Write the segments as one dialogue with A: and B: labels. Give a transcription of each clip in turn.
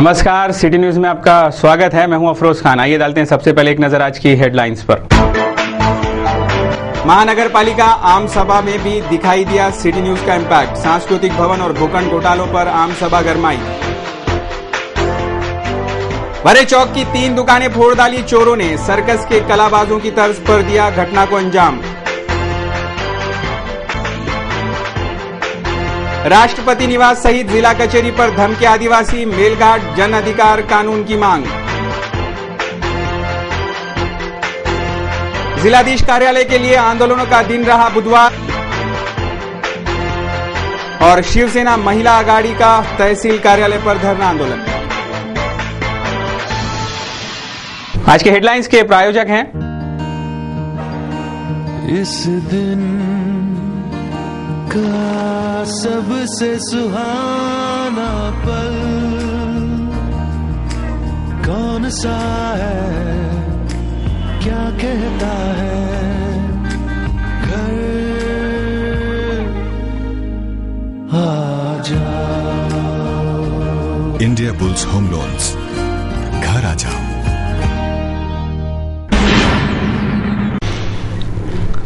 A: नमस्कार, city news में आपका स्वागत है। मैं हूं अफरोज खान। आइए डालते हैं सबसे पहले एक नजर आज की हेडलाइंस पर। महानगर पालिका आम सभा में भी दिखाई दिया सिटी न्यूज का इम्पैक्ट। सांस्कृतिक भवन और भूखंड घोटालों पर आम सभा गरमाई। भरे चौक की 3 दुकानें फोड़ डाली चोरों ने। सर्कस के कलाबाजों की तर्ज पर दिया घटना को अंजाम। राष्ट्रपति निवास सहित जिला कचहरी पर धमके आदिवासी। मेलघाट जन अधिकार कानून की मांग। जिलाधीश कार्यालय के लिए आंदोलनों का दिन रहा बुधवार। और शिवसेना महिला आघाड़ी का तहसील कार्यालय पर धरना आंदोलन। आज के हेडलाइंस के प्रायोजक हैं
B: इस दिन का सबसे सुहाना पल कौन सा है, क्या कहता है घर आ जाओ।
C: इंडिया बुल्स होम लोन्स, घर आ जाओ।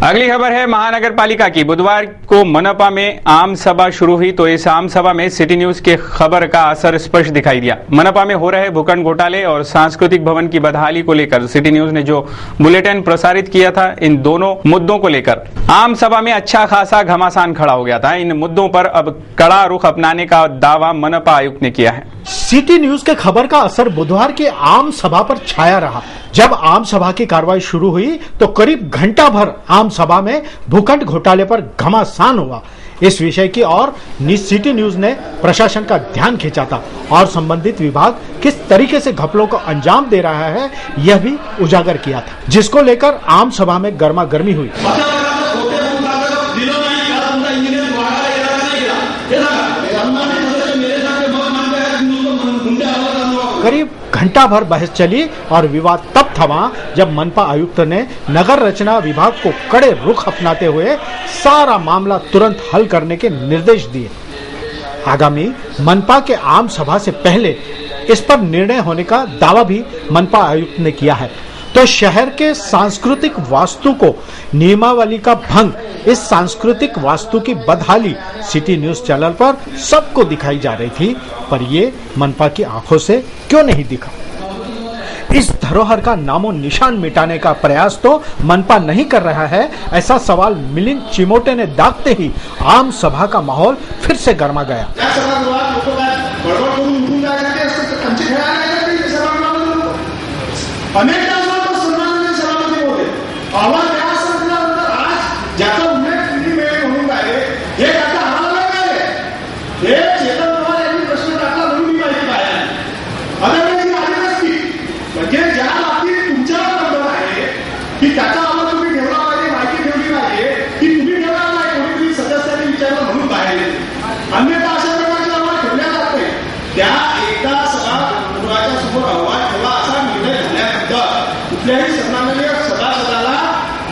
A: अगली खबर है महानगर पालिका की। बुधवार को मनपा में आम सभा शुरू हुई तो इस आम सभा में सिटी न्यूज के खबर का असर स्पष्ट दिखाई दिया। मनपा में हो रहे भूखंड घोटाले और सांस्कृतिक भवन की बदहाली को लेकर सिटी न्यूज ने जो बुलेटिन प्रसारित किया था, इन दोनों मुद्दों को लेकर आम सभा में अच्छा खासा घमासान खड़ा हो गया था। इन मुद्दों पर अब कड़ा रुख अपनाने का दावा मनपा आयुक्त ने किया है।
D: सिटी न्यूज के खबर का असर बुधवार की आम सभा पर छाया रहा। जब आम सभा की कार्रवाई शुरू हुई तो करीब घंटा भर आम सभा में भूखंड घोटाले पर घमासान हुआ। इस विषय की और सिटी न्यूज ने प्रशासन का ध्यान खींचा था और संबंधित विभाग किस तरीके से घपलों को अंजाम दे रहा है यह भी उजागर किया था, जिसको लेकर आम सभा में गर्मा गर्मी हुई। करीब घंटा भर बहस चली और विवाद तब थमा जब मनपा आयुक्त ने नगर रचना विभाग को कड़े रुख अपनाते हुए सारा मामला तुरंत हल करने के निर्देश दिए। आगामी मनपा के आम सभा से पहले इस पर निर्णय होने का दावा भी मनपा आयुक्त ने किया है। तो शहर के सांस्कृतिक वास्तु को नियमावली का भंग, इस सांस्कृतिक वास्तु की बदहाली सिटी न्यूज चैनल पर सबको दिखाई जा रही थी, पर ये मनपा की आंखों से क्यों नहीं दिखा? इस धरोहर का नामो निशान मिटाने का प्रयास तो मनपा नहीं कर रहा है, ऐसा सवाल मिलिंद चिमोटे ने दागते ही आम सभा का माहौल फिर से गर्मा गया।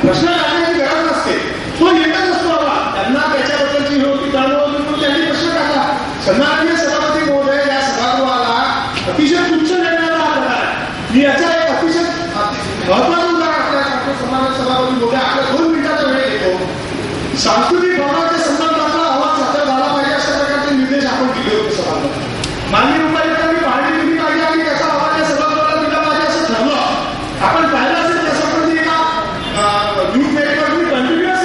E: प्रश्न टाकण्याची गरज नसते, तो येतच असतो बाबा, त्यांना त्याच्याबद्दलची होती जाणून म्हणून त्यांनी प्रश्न टाकला। सन्माननीय सभापती महोदय, या सभागृहाला अतिशय तुच्छ निर्णयाला आलेला आहे। मी याचा एक अतिशय महत्वाचा उदाहरण आपल्या सन्माननीय सभापती महोदय आपल्या 2 मिनिटाचा वेळ घेतो। सांस्कृतिक भवनाच्या संदर्भातला अहवाल सादर झाला पाहिजे अशा प्रकारचे निर्देश आपण दिले होते सभागृहात। माननीय उपायुक्तांनी पाहणी दिली पाहिजे आणि त्याचा अहवाल या सभागृहाला दिला पाहिजे असं ठरलं। आपण पाहिलं असेल त्याच्याप्रती एका न्यूज नेटवर्कनी कंटिन्युअस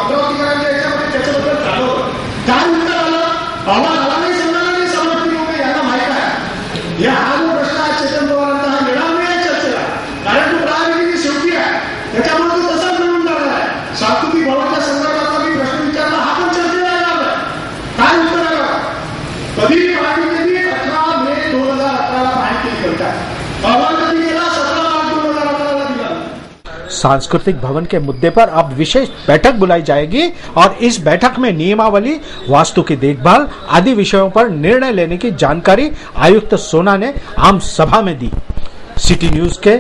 E: अमरावतीकरांच्या याच्यामध्ये त्याच्याबद्दल चालवलं। काय उत्तर आलं? अहवाल आला नाही सन्माननीय सभापती महोदय, यांना माहित आहे हा जो प्रश्न आहे चेतन पवारांचा, हा येणार नाही चर्चेला, कारण तो प्रायोरिटी शेवटी आहे, त्याच्यामुळे तो तसाच मिळून जाणार आहे। सांस्कृतिक भवनाच्या संदर्भातला मी प्रश्न विचारला, हा पण चर्चेला येणार आहे। काय उत्तर आलं? कधी पाहणी केली? 18 मे 2018 पाहणी केली करतात। अहवाल कधी गेला? 17 मार्च 2018 दिला।
D: सांस्कृतिक भवन के मुद्दे पर अब विशेष बैठक बुलाई जाएगी और इस बैठक में नियमावली, वास्तु की देखभाल आदि विषयों पर निर्णय लेने की जानकारी आयुक्त सोना ने आम सभा में दी। सिटी न्यूज के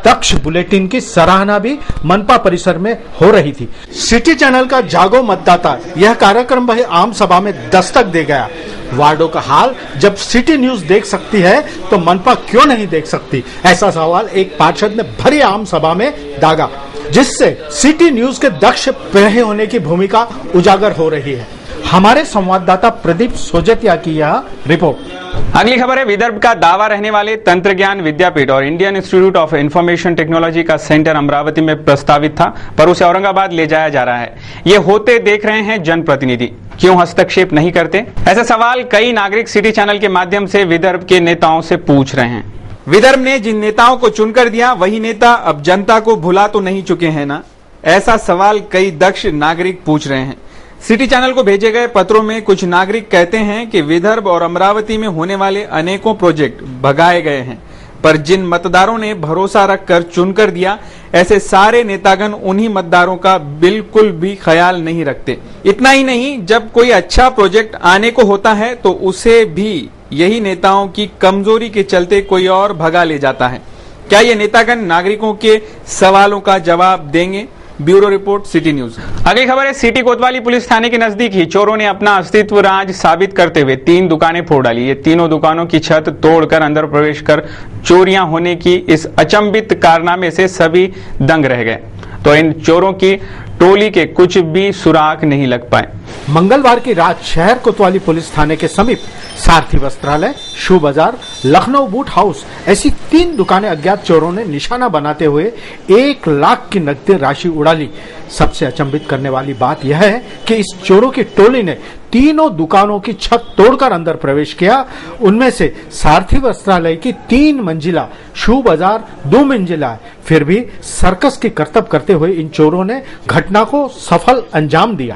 D: दक्ष बुलेटिन की सराहना भी मनपा परिसर में हो रही थी। सिटी चैनल का जागो मतदाता यह कार्यक्रम वही आम सभा में दस्तक दे गया। वार्डों का हाल जब सिटी न्यूज देख सकती है तो मनपा क्यों नहीं देख सकती? ऐसा सवाल एक पार्षद ने भरी आम सभा में दागा, जिससे सिटी न्यूज के दक्ष प्रहरी होने की भूमिका उजागर हो रही है। हमारे संवाददाता प्रदीप सोजतिया की यह रिपोर्ट।
A: अगली खबर है, विदर्भ का दावा रहने वाले तंत्रज्ञान विद्यापीठ और Indian institute of information technology का सेंटर अमरावती में प्रस्तावित था, पर उसे औरंगाबाद ले जाया जा रहा है। ये होते देख रहे हैं जनप्रतिनिधि, क्यों हस्तक्षेप नहीं करते? ऐसा सवाल कई नागरिक सिटी चैनल के माध्यम से विदर्भ के नेताओं से पूछ रहे हैं।
F: विदर्भ ने जिन नेताओं को चुनकर दिया, वही नेता अब जनता को भुला तो नहीं चुके हैं ना? ऐसा सवाल कई दक्ष नागरिक पूछ रहे हैं। सिटी चैनल को भेजे गए पत्रों में कुछ नागरिक कहते हैं कि विदर्भ और अमरावती में होने वाले अनेकों प्रोजेक्ट भगाए गए हैं, पर जिन मतदारों ने भरोसा रखकर चुनकर दिया, ऐसे सारे नेतागण उन्हीं मतदारों का बिल्कुल भी ख्याल नहीं रखते। इतना ही नहीं, जब कोई अच्छा प्रोजेक्ट आने को होता है तो उसे भी यही नेताओं की कमजोरी के चलते कोई और भगा ले जाता है। क्या ये नेतागण नागरिकों के सवालों का जवाब देंगे? Bureau report, city news.
A: अगली खबर है, सिटी कोतवाली पुलिस थाने के नजदीक ही चोरों ने अपना अस्तित्व राज साबित करते हुए 3 दुकानें फोड़ डाली। ये तीनों दुकानों की छत तोड़कर अंदर प्रवेश कर चोरियां होने की इस अचंभित कारनामे से सभी दंग रह गए, तो इन चोरों की टोली के कुछ भी सुराग नहीं लग पाए।
D: मंगलवार की रात शहर कोतवाली पुलिस थाने के समीप सारथी वस्त्रालय, शू बाजार, लखनऊ बूट हाउस ऐसी 3 दुकानें अज्ञात चोरों ने निशाना बनाते हुए 1 लाख की नकदी राशि उड़ा ली। सबसे अचंभित करने वाली बात यह है कि इस चोरों की टोली ने तीनों दुकानों की छत तोड़कर अंदर प्रवेश किया। उनमें से सारथी वस्त्रालय की 3 मंजिला, शू बाजार 2 मंजिला है। फिर भी सर्कस की करतब करते हुए इन चोरों ने घटना को सफल अंजाम दिया।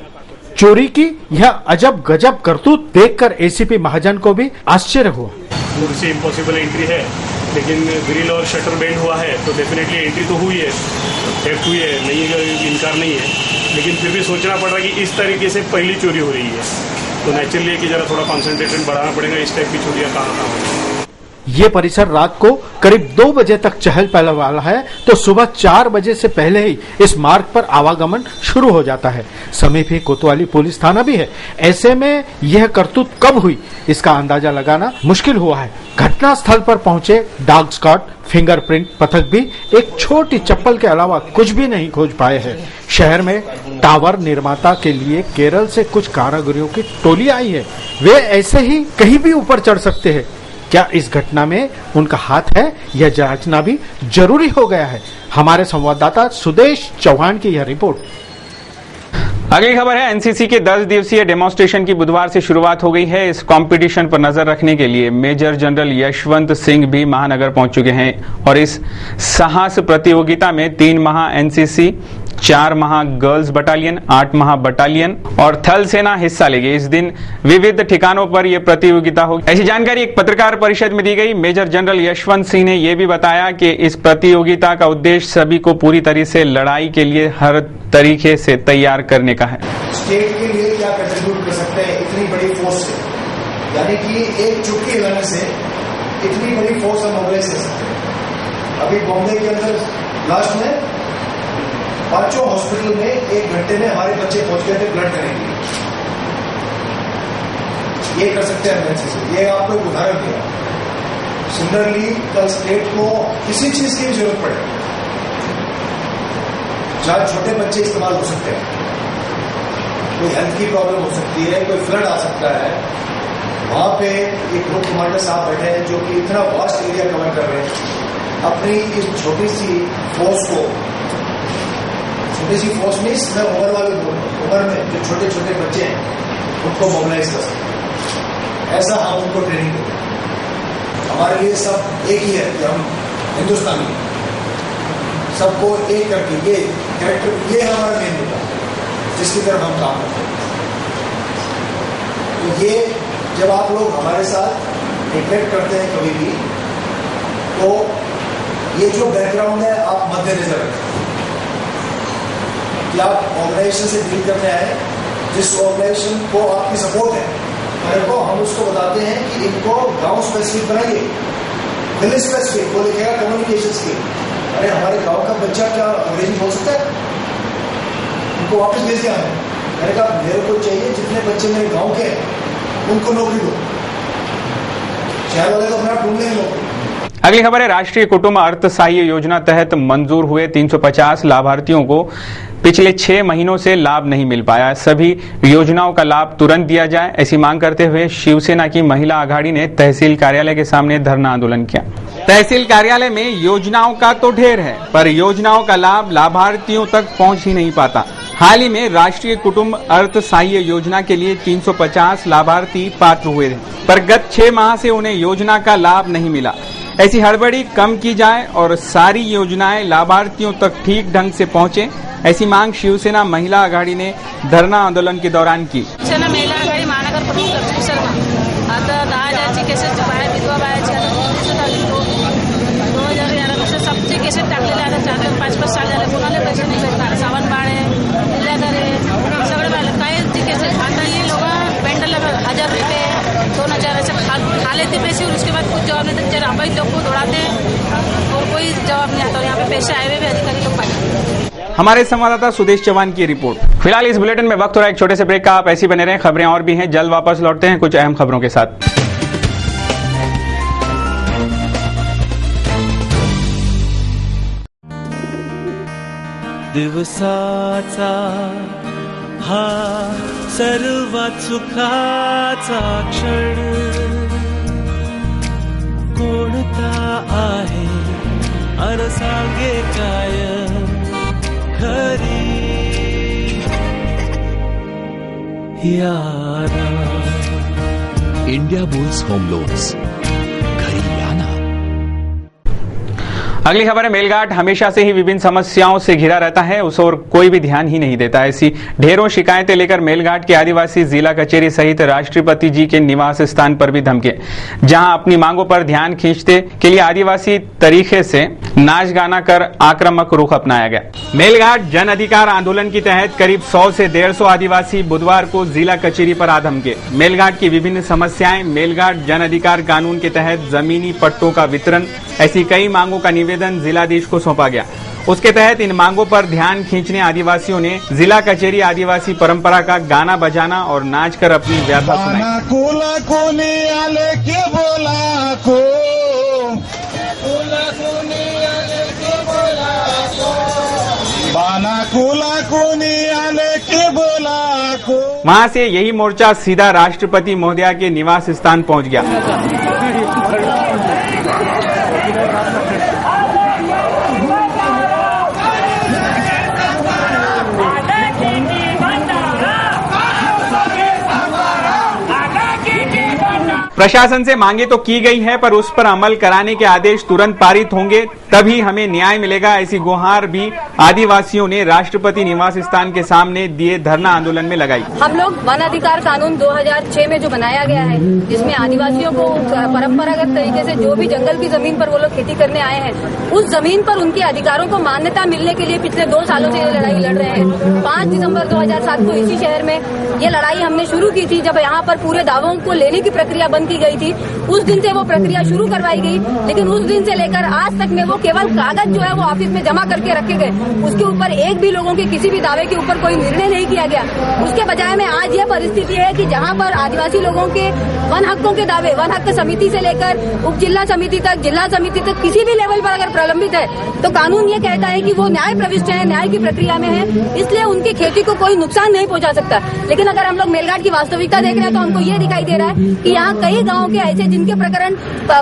D: चोरी की यह अजब गजब करतूत देखकर एसीपी महाजन को भी आश्चर्य हुआ।
G: दूर से इम्पॉसिबल एंट्री है, लेकिन ग्रिल और शटर बेंड हुआ है तो डेफिनेटली एंट्री तो हुई है, थेफ्ट हुई है, नहीं इनकार नहीं है, लेकिन फिर भी सोचना पड़ रहा है कि इस तरीके से पहली चोरी हो रही है, तो नेचुरली है कि जरा थोड़ा कॉन्सेंट्रेशन बढ़ाना पड़ेगा। इस टाइप की चोरियाँ कहाँ होगी।
D: ये परिसर रात को करीब 2 बजे तक चहल पहल वाला है, तो सुबह 4 बजे से पहले ही इस मार्ग पर आवागमन शुरू हो जाता है। समीप ही कोतवाली पुलिस थाना भी है। ऐसे में यह करतूत कब हुई, इसका अंदाजा लगाना मुश्किल हुआ है। घटना स्थल पर पहुंचे डॉग स्क्वाड, फिंगरप्रिंट पथक भी एक छोटी चप्पल के अलावा कुछ भी नहीं खोज पाए हैं। शहर में टावर निर्माता के लिए केरल से कुछ कारीगरों की टोली आई है। वे ऐसे ही कहीं भी ऊपर चढ़ सकते हैं। क्या इस घटना में उनका हाथ है, यह जांचना भी जरूरी हो गया है। हमारे संवाददाता सुदेश चौहान की यह रिपोर्ट।
A: अगली खबर है, एनसीसी के 10 दिवसीय डेमोन्स्ट्रेशन की बुधवार से शुरुआत हो गई है। इस कंपटीशन पर नजर रखने के लिए मेजर जनरल यशवंत सिंह भी महानगर पहुंच चुके हैं और इस साहस प्रतियोगिता में 3 महा एनसीसी, 4 महा गर्ल्स बटालियन, 8 महा बटालियन और थल सेना हिस्सा लेंगे। इस दिन विविध ठिकानों पर यह प्रतियोगिता होगी। ऐसी जानकारी एक पत्रकार परिषद में दी गई। मेजर जनरल यशवंत सिंह ने यह भी बताया कि इस प्रतियोगिता का उद्देश्य सभी को पूरी तरह से लड़ाई के लिए हर तरीके से तैयार करने का है।
H: स्टेट के लिए क्या कंट्रीब्यूट कर सकते हैं इतनी बड़ी फोर्स से, यानी कि एक चुटकी हिलाने से इतनी बड़ी फोर्स हम मोबिलाइज कर सकते हैं। अभी बॉम्बे के अंदर लास्ट में 5 हॉस्पिटल में 1 घंटे में हमारे बच्चे पहुंच गए थे ब्लड करेंगे। ये कर सकते हैं एमरजेंसी से। ये आपको एक उदाहरण दिया। सिमिलरली कल स्टेट को किसी चीज की जरूरत पड़े, जहां छोटे बच्चे इस्तेमाल हो सकते हैं, कोई हेल्थ की प्रॉब्लम हो सकती है, कोई फ्लड आ सकता है, वहां पे एक ग्रुप कमांडर साहब बैठे हैं जो कि इतना वास्ट एरिया कवर कर रहे हैं। अपनी इस छोटी सी फोर्स को, छोटी सी फोर्स में इसमें उम्र में जो छोटे छोटे बच्चे हैं उनको मोबिलाइज कर सकते हैं। ऐसा हम उनको ट्रेनिंग देते हैं। हमारे लिए सब एक ही है कि हम हिंदुस्तानी हैं, सबको एक करके ये कैरेक्टर, ये हमारा मेन होता है जिसकी तरफ हम काम करते हैं। तो ये जब आप लोग हमारे साथ इंटरेक्ट करते हैं कभी भी, तो ये जो बैकग्राउंड है आप मद्देनजर रखें कि आप ऑर्गेनाइजेशन से डील करने आए, जिस ऑर्गेनाइजेशन को आपकी सपोर्ट है, अगर को हम उसको बताते हैं कि इनको गांव स्पेसिफिक बनाइए, विलेज स्पेसिफिक, वो लिखेगा कम्युनिकेशन स्किल। अरे हमारे गांव का बच्चा क्या अंग्रेजी बोल सकता है? उनको वापस भेज दिया है। मैंने कहा मेरे को चाहिए जितने बच्चे मेरे गांव के हैं उनको नौकरी दो, शहर वाले तो अपना ढूंढ लेंगे नौकरी।
A: अगली खबर है, राष्ट्रीय कुटुंब अर्थ सहाय्य योजना तहत मंजूर हुए 350 लाभार्थियों को पिछले 6 महीनों से लाभ नहीं मिल पाया। सभी योजनाओं का लाभ तुरंत दिया जाए, ऐसी मांग करते हुए शिवसेना की महिला आघाड़ी ने तहसील कार्यालय के सामने धरना आंदोलन किया।
F: तहसील कार्यालय में योजनाओं का तो ढेर है, पर योजनाओं का लाभ लाभार्थियों तक पहुंच ही नहीं पाता। हाल ही में राष्ट्रीय कुटुंब अर्थ सहाय्य योजना के लिए 350 लाभार्थी पात्र हुए थे, पर गत 6 माह से उन्हें योजना का लाभ नहीं मिला। ऐसी हड़बड़ी कम की जाए और सारी योजनाएं लाभार्थियों तक ठीक ढंग से पहुंचे, ऐसी मांग शिवसेना महिला आघाडी ने धरना आंदोलन के दौरान की।
I: शिवसेना महिला आघाडी महानगर प्रमुख लक्ष्मी शर्मा आता 10,000ची केसेस बाहेर विधवा बायाची आता 2011 सबचे केसेस टाकलेले आता 4-5 साल झाले, कोणाला पैसे नाही भेटणार। सावंत बाळे जिल्हाधिकारी सगळे काय जी केसेस आता ये लोग पेंडल 1000 रुपये 2000 ऐसे खा लेते पैसे और उसके बाद कुछ जवाब नहीं देते। राबाई लोग को दौड़ाते और कोई जवाब नहीं आता और यहाँ पे पैसे आए हुए भी अधिकारी लोग पाए।
F: हमारे संवाददाता सुदेश चौहान की रिपोर्ट।
A: फिलहाल इस बुलेटिन में वक्त हो रहा है एक छोटे से ब्रेक का। आप ऐसी बने रहें, खबरें और भी हैं, जल्द वापस लौटते हैं कुछ अहम खबरों के साथ।
B: दिवसाचा हा सर्वात सुखाचा क्षण कोणता आहे अन सांगे काय खरी यारा।
C: इंडिया बुल्स होम लोन्स, घरी या ना।
A: अगली खबर है, मेलघाट हमेशा से ही विभिन्न समस्याओं से घिरा रहता है, उस ओर कोई भी ध्यान ही नहीं देता। ऐसी ढेरों शिकायतें लेकर मेलघाट के आदिवासी जिला कचेरी सहित राष्ट्रपति जी के निवास स्थान पर भी धमके, जहां अपनी मांगों पर ध्यान खींचने के लिए आदिवासी तरीके से नाच गाना कर आक्रामक रुख अपनाया गया।
F: मेलघाट जन अधिकार आंदोलन के तहत करीब 100 से 150 आदिवासी बुधवार को जिला कचेरी पर आ धमके। मेलघाट की विभिन्न समस्याएं, मेलघाट जन अधिकार कानून के तहत जमीनी पट्टों का वितरण, ऐसी कई मांगों का निवेदन जिलाधीश को सौंपा गया। उसके तहत इन मांगों पर ध्यान खींचने आदिवासियों ने जिला कचेरी आदिवासी परंपरा का गाना बजाना और नाच कर अपनी व्यथा सुनाई। वहां से यही मोर्चा सीधा राष्ट्रपति महोदया के निवास स्थान पहुंच गया। प्रशासन से मांगे तो की गई है, पर उस पर अमल कराने के आदेश तुरंत पारित होंगे तभी हमें न्याय मिलेगा, ऐसी गुहार भी आदिवासियों ने राष्ट्रपति निवास स्थान के सामने दिए धरना आंदोलन में लगाई।
I: हम लोग वन अधिकार कानून 2006 में जो बनाया गया है, जिसमें आदिवासियों को परंपरागत तरीके से जो भी जंगल की जमीन पर वो लोग खेती करने आए हैं, उस जमीन पर उनके अधिकारों को मान्यता मिलने के लिए पिछले 2 सालों से ये लड़ाई लड़ रहे हैं। 5 दिसंबर 2007 को इसी शहर में ये लड़ाई हमने शुरू की थी, जब यहाँ पर पूरे दावों को लेने की प्रक्रिया बंद की गई थी। उस दिन से वो प्रक्रिया शुरू करवाई गई, लेकिन उस दिन से लेकर आज तक में वो केवल कागज जो है वो ऑफिस में जमा करके रखे गए, उसके ऊपर एक भी लोगों के किसी भी दावे के ऊपर कोई निर्णय नहीं किया गया। उसके बजाय में आज ये परिस्थिति है कि जहाँ पर आदिवासी लोगों के वन हकों के दावे वन हक समिति से लेकर उप जिला समिति तक, जिला समिति तक किसी भी लेवल पर अगर प्रलंबित है तो कानून ये कहता है कि वो न्याय प्रविष्ट है, न्याय की प्रक्रिया में है, इसलिए उनकी खेती को कोई नुकसान नहीं पहुंचा सकता। लेकिन अगर हम लोग मेलघाट की वास्तविकता देख रहे हैं तो हमको ये दिखाई दे रहा है कि यहाँ कई गाँव के ऐसे जिनके प्रकरण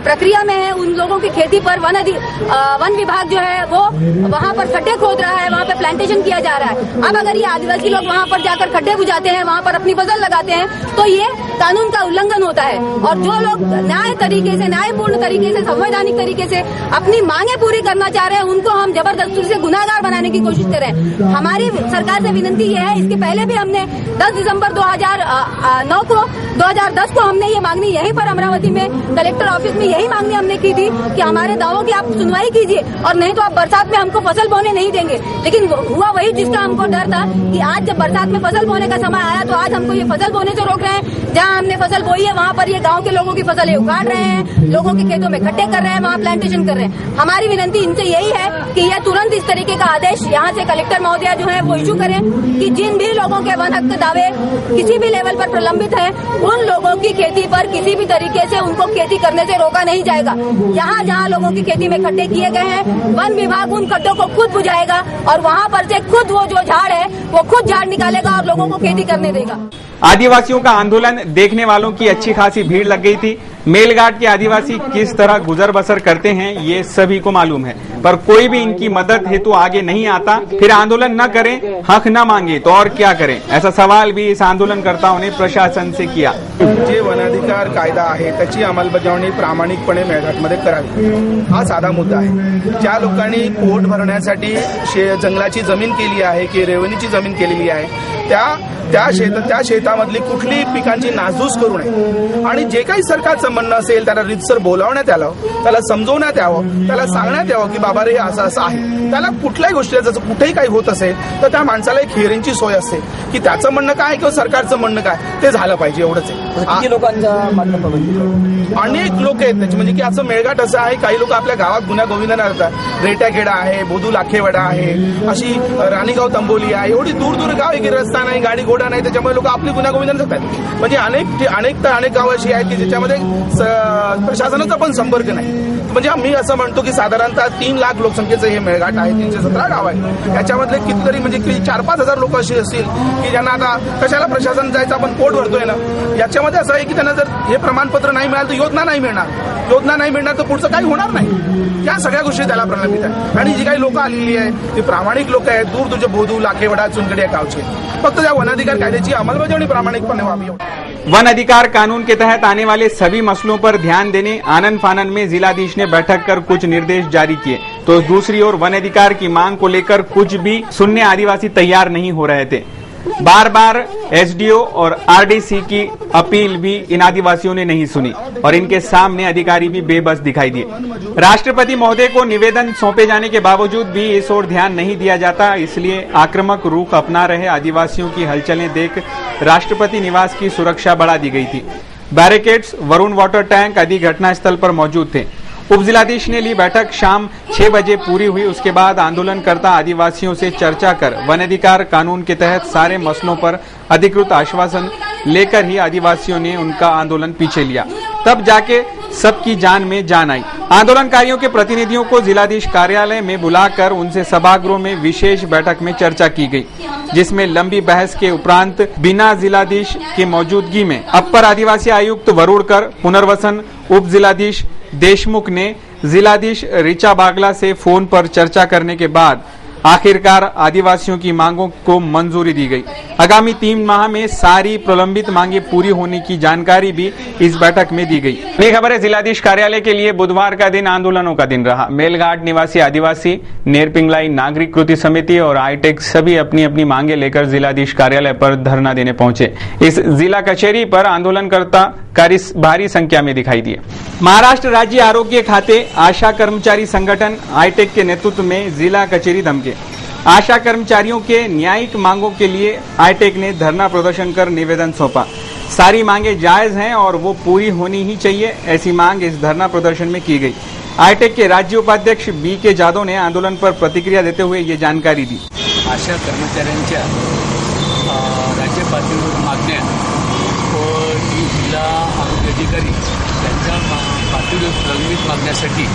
I: प्रक्रिया में है, उन लोगों की खेती पर वन विभाग जो है वो वहाँ पर खड्डे खोद रहा है, वहाँ पे प्लांटेशन किया जा रहा है। अब अगर ये आदिवासी लोग वहाँ पर जाकर खड्डे बुझाते हैं, वहाँ पर अपनी फसल लगाते हैं, तो ये कानून का उल्लंघन होता है। और जो लोग न्याय तरीके से, न्यायपूर्ण तरीके से, संवैधानिक तरीके से अपनी मांगे पूरी करना चाह रहे हैं, उनको हम जबरदस्ती से गुनाहगार बनाने की कोशिश कर रहे हैं। हमारी सरकार से विनती ये है, इसके पहले भी हमने 10 दिसंबर 2010 को हमने ये मांगनी यहीं पर अमरावती में कलेक्टर ऑफिस में यही मांगनी हमने की थी कि हमारे दावों की आप सुनवाई कीजिए और नहीं तो आप बरसात में हमको फसल बोने नहीं देंगे। लेकिन हुआ वही जिसका हमको डर था कि आज जब बरसात में फसल बोने का समय आया तो आज हमको ये फसल बोने से रोक रहे हैं। जहाँ हमने फसल बोई है वहाँ पर ये गाँव के लोगों की फसलें उखाड़ रहे हैं, लोगों के खेतों में खड्डे कर रहे हैं, वहाँ प्लांटेशन कर रहे हैं। हमारी विनती इनसे यही है कि यह तुरंत इस तरीके का आदेश यहाँ से कलेक्टर महोदया जो है वो इशू करें कि जिन भी लोगों के वन हक दावे किसी भी लेवल पर प्रलंबित है उन लोगों की खेती पर किसी भी तरीके से उनको खेती करने से रोका नहीं जाएगा। जहाँ जहाँ लोगों की खेती में खड्डे किए गए हैं वन विभाग उन खड्डों को खुद बुझाएगा और वहाँ पर से खुद वो जो झाड़ है वो खुद झाड़ निकालेगा और लोगों को खेती करने देगा।
A: आदिवासियों का आंदोलन देखने वालों की अच्छी खासी भीड़ लग गई थी। मेलघाट के आदिवासी किस तरह गुजर बसर करते हैं ये सभी को मालूम है, पर कोई भी इनकी मदद हेतु आगे नहीं आता। फिर आंदोलन न करें, हक न मांगे तो और क्या करें, ऐसा सवाल भी इस आंदोलनकर्ताओं ने प्रशासन से किया।
E: जे वनाधिकार कायदा आहे त्याची अंमलबजावणी प्रामाणिकपणे मेळघाटमध्ये करावी, हा साधा मुद्दा आहे। ज्या लोकांनी पोट भरण्यासाठी जंगलाची जमीन केली आहे की रेवणीची जमीन केलेली आहे त्या शेतामधली कुठलीही पिकांची नासधूस करू नये आणि जे काही सरकारचं म्हणणं असेल त्याला रीतसर बोलावण्यात यावं, त्याला समजवण्यात यावं, त्याला सांगण्यात यावं की बाबा रे असं असं आहे। त्याला कुठल्याही गोष्टीला जसं कुठेही काही होत असेल तर त्या माणसाला एक हिअरिंगची सोय असते की त्याचं म्हणणं काय किंवा सरकारचं म्हणणं काय ते झालं पाहिजे, एवढंच आहे।
J: किती लोकांचा
E: अनेक लोक आहेत त्याचे, म्हणजे की असं मेळघाट असं आहे, काही लोक आपल्या गावात गुन्हा गोविंदाने राहतात। रेट्याखेडा आहे, बोदू लाखेवाडा आहे, अशी राणीगाव तंबोली आहे, एवढी दूर दूर गाव आहे की रस्ता नाही, गाडी घोडा नाही, त्याच्यामुळे लोक आपली गुन्हा गोविंदाने जातात। म्हणजे अनेक गाव अशी आहेत की ज्याच्यामध्ये प्रशासनाचा पण संपर्क नाही। म्हणजे मी असं म्हणतो की साधारणतः 3 लाख लोकसंख्येचं हे मेळघाट आहे, 317 गाव आहे। याच्यामधले कितीतरी म्हणजे 4-5 हजार लोक अशी असतील की ज्यांना आता कशाला प्रशासन जायचं, आपण पोट भरतोय ना। याच्यामध्ये असं आहे की त्यांना जर हे प्रमाणपत्र नाही मिळालं तर योजना नाही मिळणार तर पुढचं काही होणार नाही। या सगळ्या गोष्टी त्याला प्रलंबित आहेत आणि जी काही लोक आलेली आहेत ती प्रामाणिक लोक आहेत, दूर तुझे बोधू लाखेवडा चुनखडी या गावचे। फक्त त्या वनाधिकार कायद्याची अंमलबजावणी प्रामाणिकपणे व्हावी।
A: वन अधिकार कानून के तहत आने वाले सभी मसलों पर ध्यान देने आनन फानन में जिलाधीश ने बैठक कर कुछ निर्देश जारी किए, तो दूसरी ओर वन अधिकार की मांग को लेकर कुछ भी सुनने आदिवासी तैयार नहीं हो रहे थे। बार बार एसडीओ और आरडीसी की अपील भी इन आदिवासियों ने नहीं सुनी और इनके सामने अधिकारी भी बेबस दिखाई दिए। राष्ट्रपति महोदय को निवेदन सौंपे जाने के बावजूद भी इस ओर ध्यान नहीं दिया जाता, इसलिए आक्रामक रुख अपना रहे आदिवासियों की हलचलें देख राष्ट्रपति निवास की सुरक्षा बढ़ा दी गई थी। बैरिकेड्स, वरुण वाटर टैंक आदि घटनास्थल पर मौजूद थे। उप जिलाधीश ने ली बैठक शाम 6 बजे पूरी हुई। उसके बाद आंदोलनकर्ता आदिवासियों से चर्चा कर वन अधिकार कानून के तहत सारे मसलों पर अधिकृत आश्वासन लेकर ही आदिवासियों ने उनका आंदोलन पीछे लिया। तब जाके सबकी जान में जान आई। आंदोलनकारियों के प्रतिनिधियों को जिलाधीश कार्यालय में बुलाकर उनसे सभागृह में विशेष बैठक में चर्चा की गई, जिसमें लंबी बहस के उपरांत बिना जिलाधीश की मौजूदगी में अपर आदिवासी आयुक्त वरुणकर, पुनर्वसन उप जिलाधीश देशमुख ने जिलाधीश ऋचा बागला से फोन पर चर्चा करने के बाद आखिरकार आदिवासियों की मांगों को मंजूरी दी गई। आगामी 3 माह में सारी प्रलंबित मांगे पूरी होने की जानकारी भी इस बैठक में दी गई। नई खबर है, जिलाधीश कार्यालय के लिए बुधवार का दिन आंदोलनों का दिन रहा। मेलघाट निवासी आदिवासी, नेरपिंगलाई नागरिक कृति समिति और आईटेक सभी अपनी अपनी मांगे लेकर जिलाधीश कार्यालय पर धरना देने पहुंचे। इस जिला कचहरी पर आंदोलनकर्ता भारी संख्या में दिखाई दिए। महाराष्ट्र राज्य आरोग्य खाते आशा कर्मचारी संगठन आईटेक के नेतृत्व में जिला कचहरी धमके। आशा कर्मचारियों के न्यायिक मांगों के लिए आईटेक ने धरना प्रदर्शन कर निवेदन सौंपा। सारी मांगे जायज हैं और वो पूरी होनी ही चाहिए, ऐसी मांग इस धरना प्रदर्शन में की गई। आईटेक के राज्य उपाध्यक्ष BK जाधव ने आंदोलन पर प्रतिक्रिया देते हुए ये जानकारी दी।
K: आशा कर्मचाऱ्यांच्या राज्य पातळीवर मागण्या व जिल्हा आरोग्य अधिकारी यांच्या पातळीवर प्रलंबित मागण्यासाठी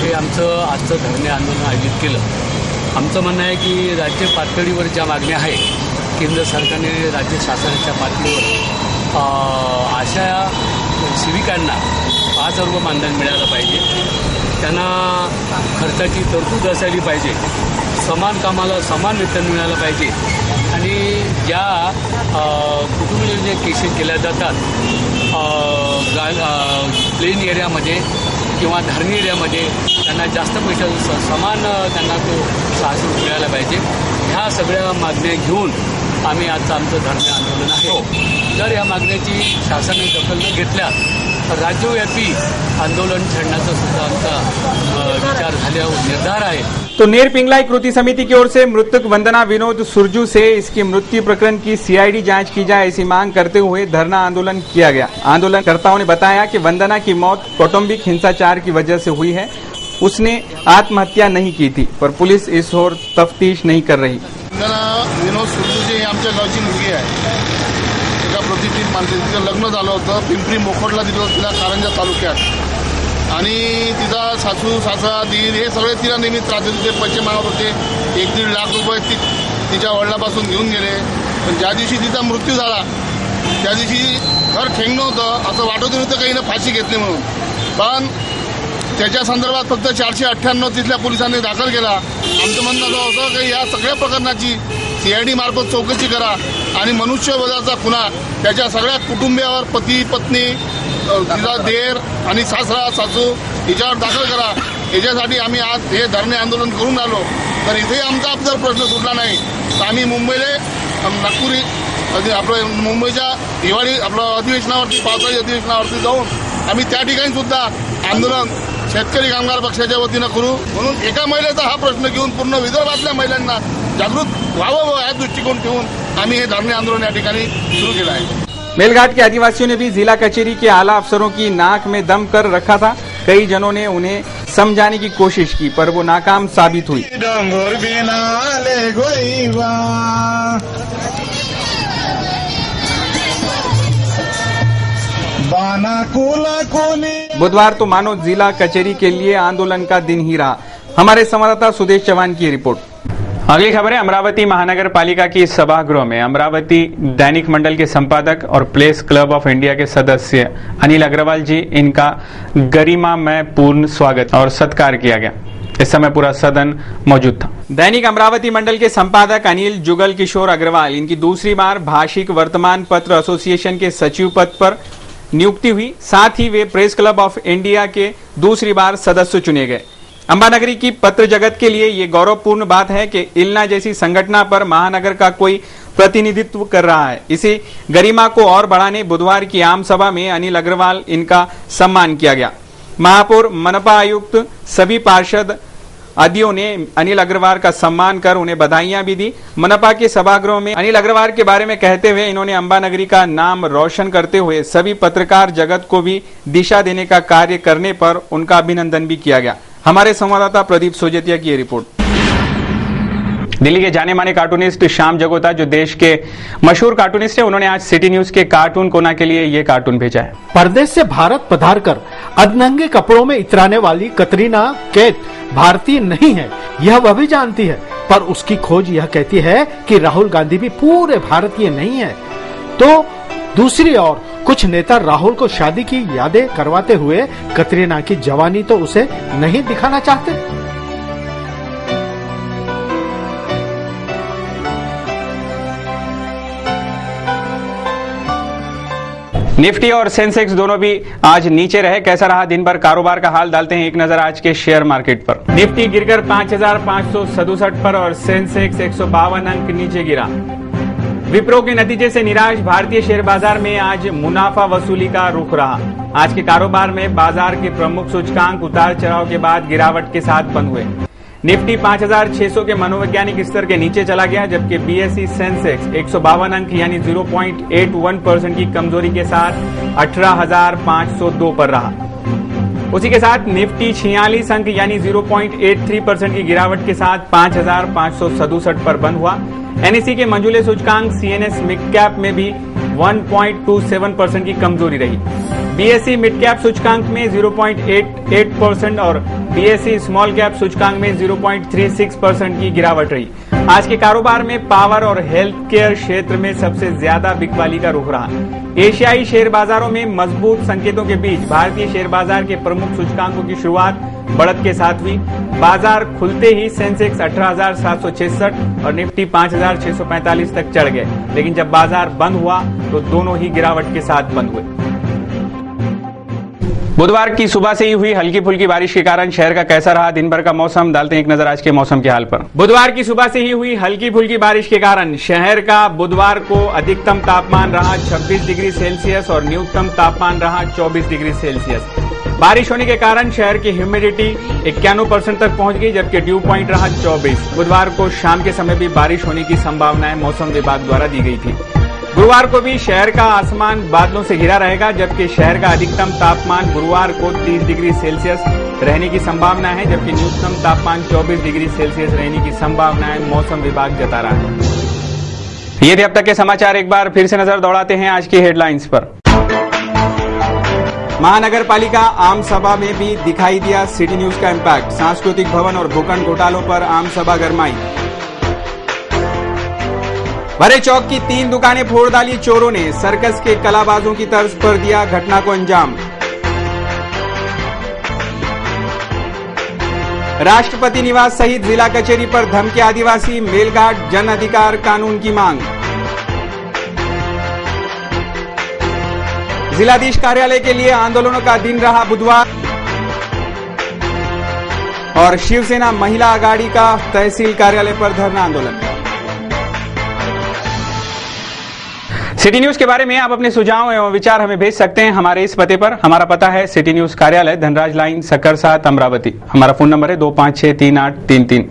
K: हे आमचं आजचं धरणे आंदोलन आयोजित केलं। आमचं म्हणणं आहे की राज्य पातळीवर ज्या मागण्या आहेत, केंद्र सरकारने राज्य शासनाच्या पातळीवर आशा सेविकांना 5,000 रुपये मानधन मिळालं पाहिजे, त्यांना खर्चाची तरतूद असायला पाहिजे, समान कामाला समान वेतन मिळालं पाहिजे आणि ज्या कुटुंबीय केसेस केल्या जातात प्लेन एरियामध्ये किंवा धरणी एरियामध्ये त्यांना जास्त पैशाचं समान त्यांना तो 600 रुपये मिळायला पाहिजे। ह्या सगळ्या मागण्या घेऊन आम्ही आजचं आमचं धरणे आंदोलन आहे। जर या मागण्याची शासनाने दखल न घेतल्यास राज्यव्यापी आंदोलन छेडण्याचा सुद्धा आमचा विचार झाल्यावर निर्धार आहे.
F: तो नेर पिंगलाई कृति समिति की ओर से मृतक वंदना विनोद सुरजू से इसकी मृत्यु प्रकरण की सीआईडी जांच की जाए ऐसी मांग करते हुए धरना आंदोलन किया गया. आंदोलनकर्ताओं ने बताया कि वंदना की मौत कौटुंबिक हिंसाचार की वजह से हुई है. उसने आत्महत्या नहीं की थी, पर पुलिस इस ओर तफ्तीश नहीं कर रही.
E: वंदना विनोद सुरजू जी आमच्या गावची मुलगी आहे. एका प्रतिष्ठित माणसाचं तिचं लग्न झालं होतं पिंपरी मोखोडला तिला कारंजा तालुक्यात. आणि तिचा सासू सासरा दीर हे सगळे तिला नेहमी त्रास देत होते, पैसे मागत होते. 1-1.5 लाख रुपये तिच्या वडिलापासून घेऊन गेले. पण ज्या दिवशी तिचा मृत्यू झाला त्या दिवशी घर ठेंगणं होतं असं वाटत होतं काही ना फाशी घेतली म्हणून. पण त्याच्या संदर्भात फक्त 498 तिथल्या पोलिसांनी दाखल केला. आमचं म्हणणं असं होतं की या सगळ्या प्रकरणाची सीआयडी मार्फत चौकशी करा आणि मनुष्यवधाचा गुन्हा त्याच्या सगळ्या कुटुंबियावर पती पत्नी तिचा देर आणि सासरा सासू हिच्यावर दाखल करा. याच्यासाठी आम्ही आज हे धरणे आंदोलन करून आलो. तर इथे आमचा जर प्रश्न सुटला नाही तर आम्ही मुंबईला नागपुरी आपलं मुंबईच्या हिवाळी आपलं अधिवेशनावरती पावसाळी अधिवेशनावरती जाऊन आम्ही त्या ठिकाणी सुद्धा आंदोलन शेतकरी कामगार पक्षाच्या वतीनं करू. म्हणून एका महिलेचा हा प्रश्न घेऊन पूर्ण विदर्भातल्या महिलांना जागृत व्हावं या दृष्टिकोन ठेवून आम्ही हे धरणे आंदोलन या ठिकाणी सुरू केलं आहे.
F: मेलघाट के आदिवासियों ने भी जिला कचेरी के आला अफसरों की नाक में दम कर रखा था. कई जनों ने उन्हें समझाने की कोशिश की, पर वो नाकाम साबित हुई. बुधवार तो मानो जिला कचेरी के लिए आंदोलन का दिन ही रहा. हमारे संवाददाता सुदेश चौहान की रिपोर्ट.
A: अगली खबर है अमरावती महानगर पालिका की सभागृह में अमरावती दैनिक मंडल के संपादक और प्रेस क्लब ऑफ इंडिया के सदस्य अनिल अग्रवाल जी, इनका गरिमामय पूर्ण स्वागत और सत्कार किया गया. इस समय पूरा सदन मौजूद था.
F: दैनिक अमरावती मंडल के संपादक अनिल जुगल किशोर अग्रवाल, इनकी दूसरी बार भाषिक वर्तमान पत्र एसोसिएशन के सचिव पद पर नियुक्ति हुई. साथ ही वे प्रेस क्लब ऑफ इंडिया के दूसरी बार सदस्य चुने गए. अंबानगरी की पत्र जगत के लिए ये गौरवपूर्ण बात है कि इल्ना जैसी संगठना पर महानगर का कोई प्रतिनिधित्व कर रहा है. इसी गरिमा को और बढ़ाने बुधवार की आम सभा में अनिल अग्रवाल इनका सम्मान किया गया. महापौर, मनपा आयुक्त, सभी पार्षद आदियों ने अनिल अग्रवाल का सम्मान कर उन्हें बधाइयां भी दी. मनपा के सभागृह में अनिल अग्रवाल के बारे में कहते हुए इन्होंने अंबानगरी का नाम रोशन करते हुए सभी पत्रकार जगत को भी दिशा देने का कार्य करने पर उनका अभिनंदन भी किया गया. हमारे संवाददाता प्रदीप सोजतिया की ये रिपोर्ट.
A: दिल्ली के जाने माने कार्टूनिस्ट श्याम जगोता, जो देश के मशहूर कार्टूनिस्ट है, उन्होंने आज सिटी न्यूज के कार्टून कोना के लिए ये कार्टून भेजा है.
D: परदेश से भारत पधार कर अधनंगे कपड़ों में इतराने वाली कतरीना कैफ भारतीय नहीं है, यह वह भी जानती है. पर उसकी खोज यह कहती है कि राहुल गांधी भी पूरे भारतीय नहीं है. तो दूसरी ओर कुछ नेता राहुल को शादी की यादें करवाते हुए कतरीना की जवानी तो उसे नहीं दिखाना चाहते.
A: निफ्टी और सेंसेक्स दोनों भी आज नीचे रहे. कैसा रहा दिन भर कारोबार का हाल, डालते हैं एक नजर आज के शेयर मार्केट पर. निफ्टी गिरकर 5,567 पर और सेंसेक्स 152 अंक नीचे गिरा. विप्रो के नतीजे से निराश भारतीय शेयर बाजार में आज मुनाफा वसूली का रुख रहा. आज के कारोबार में बाजार के प्रमुख सूचकांक उतार चढ़ाव के बाद गिरावट के साथ बंद हुए. निफ्टी 5,600 के मनोवैज्ञानिक स्तर के नीचे चला गया, जबकि बीएसई सेंसेक्स 152 अंक यानी 0.81% की कमजोरी के साथ 18,502 पर रहा. उसी के साथ निफ्टी 46 अंक यानी 0.83% की गिरावट के साथ 5,567 पर बंद हुआ. एनएसई के मंझूले सूचकांक सीएनएस मिड कैप में भी 1.27% की कमजोरी रही. बीएसई मिड कैप सूचकांक में 0.88% और बीएसई स्मॉल कैप सूचकांक में 0.36% की गिरावट रही. आज के कारोबार में पावर और हेल्थ केयर क्षेत्र में सबसे ज्यादा बिकवाली का रुख रहा. एशियाई शेयर बाजारों में मजबूत संकेतों के बीच भारतीय शेयर बाजार के प्रमुख सूचकांकों की शुरुआत बढ़त के साथ हुई. बाजार खुलते ही सेंसेक्स 18,766 और निफ्टी 5,645 तक चढ़ गए, लेकिन जब बाजार बंद हुआ तो दोनों ही गिरावट के साथ बंद हुए. बुधवार की सुबह से ही हुई हल्की फुल्की बारिश के कारण शहर का कैसा रहा दिन भर का मौसम, डालते हैं एक नजर आज के मौसम के हाल पर। बुधवार की सुबह से ही हुई हल्की फुल्की बारिश के कारण शहर का बुधवार को अधिकतम तापमान रहा 26 डिग्री सेल्सियस और न्यूनतम तापमान रहा 24 डिग्री सेल्सियस। बारिश होने के कारण शहर की ह्यूमिडिटी 91% तक पहुंच गई, जबकि ड्यू पॉइंट रहा 24। बुधवार को शाम के समय भी बारिश होने की संभावनाएं मौसम विभाग द्वारा दी गई थी। गुरुवार को भी शहर का आसमान बादलों से घिरा रहेगा, जबकि शहर का अधिकतम तापमान गुरुवार को 30 डिग्री सेल्सियस रहने की संभावना है, जबकि न्यूनतम तापमान 24 डिग्री सेल्सियस रहने की संभावनाएं मौसम विभाग जता रहा है। ये थे अब तक के समाचार। एक बार फिर से नजर दौड़ाते हैं आज की हेडलाइंस पर।
F: महानगर पालिका आम सभा में भी दिखाई दिया सिटी न्यूज का इम्पैक्ट। सांस्कृतिक भवन और भूखंड घोटालों पर आम सभा गरमाई। भरे चौक की 3 दुकानें फोड़ डाली चोरों ने, सर्कस के कलाबाजों की तर्ज पर दिया घटना को अंजाम। राष्ट्रपति निवास सहित जिला कचहरी पर धमके आदिवासी, मेलघाट जन अधिकार कानून की मांग। जिलाधीश कार्यालय के लिए आंदोलनों का दिन रहा बुधवार। और शिवसेना महिला आघाड़ी का तहसील कार्यालय पर धरना आंदोलन।
A: सिटी न्यूज के बारे में आप अपने सुझाव एवं विचार हमें भेज सकते हैं हमारे इस पते पर। हमारा पता है सिटी न्यूज कार्यालय, धनराज लाइन, सक्कर 7, अमरावती। हमारा फोन नंबर है 25638333।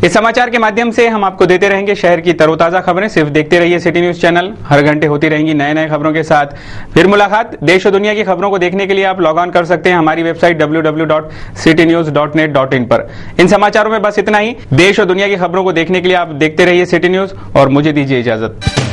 A: इस समाचार के माध्यम से हम आपको देते रहेंगे शहर की तरोताजा खबरें। सिर्फ देखते रहिए सिटी न्यूज चैनल, हर घंटे होती रहेंगी नए नए खबरों के साथ। फिर मुलाकात। देश और दुनिया की खबरों को देखने के लिए आप लॉग ऑन कर सकते हैं हमारी वेबसाइट www.citynews.net.in पर। इन समाचारों में बस इतना ही। देश और दुनिया की खबरों को देखने के लिए आप देखते रहिए सिटी न्यूज और मुझे दीजिए इजाजत।